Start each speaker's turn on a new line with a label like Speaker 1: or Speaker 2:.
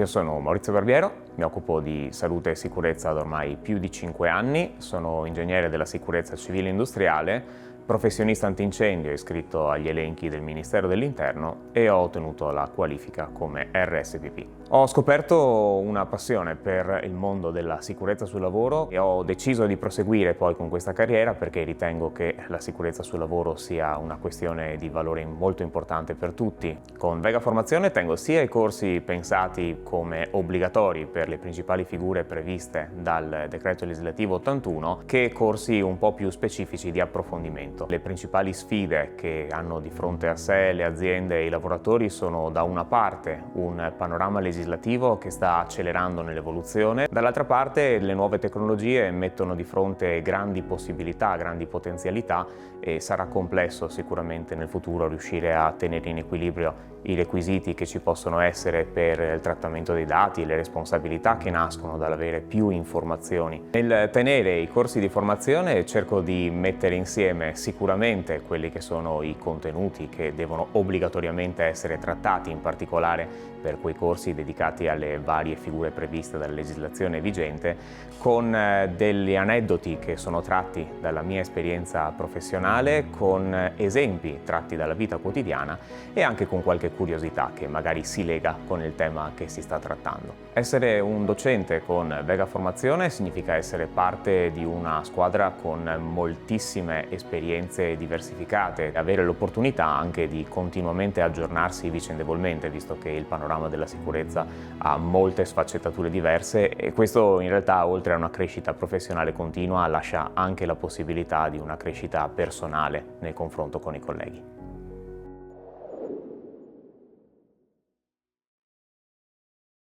Speaker 1: Io sono Maurizio Barbiero, mi occupo di salute e sicurezza da ormai più di 5 anni, sono ingegnere della sicurezza civile industriale, professionista antincendio iscritto agli elenchi del Ministero dell'Interno e ho ottenuto la qualifica come RSPP. Ho scoperto una passione per il mondo della sicurezza sul lavoro e ho deciso di proseguire poi con questa carriera perché ritengo che la sicurezza sul lavoro sia una questione di valore molto importante per tutti. Con Vega Formazione tengo sia i corsi pensati come obbligatori per le principali figure previste dal decreto legislativo 81 che corsi un po' più specifici di approfondimento. Le principali sfide che hanno di fronte a sé le aziende e i lavoratori sono da una parte un panorama legislativo che sta accelerando nell'evoluzione, dall'altra parte le nuove tecnologie mettono di fronte grandi possibilità, grandi potenzialità e sarà complesso sicuramente nel futuro riuscire a tenere in equilibrio i requisiti che ci possono essere per il trattamento dei dati, le responsabilità che nascono dall'avere più informazioni. Nel tenere i corsi di formazione cerco di mettere insieme sicuramente quelli che sono i contenuti che devono obbligatoriamente essere trattati, in particolare per quei corsi dedicati alle varie figure previste dalla legislazione vigente, con degli aneddoti che sono tratti dalla mia esperienza professionale, con esempi tratti dalla vita quotidiana e anche con qualche curiosità che magari si lega con il tema che si sta trattando. Essere un docente con Vega Formazione significa essere parte di una squadra con moltissime esperienze diversificate, avere l'opportunità anche di continuamente aggiornarsi vicendevolmente, visto che il panorama della sicurezza ha molte sfaccettature diverse e questo in realtà, oltre a una crescita professionale continua, lascia anche la possibilità di una crescita personale nel confronto con i colleghi.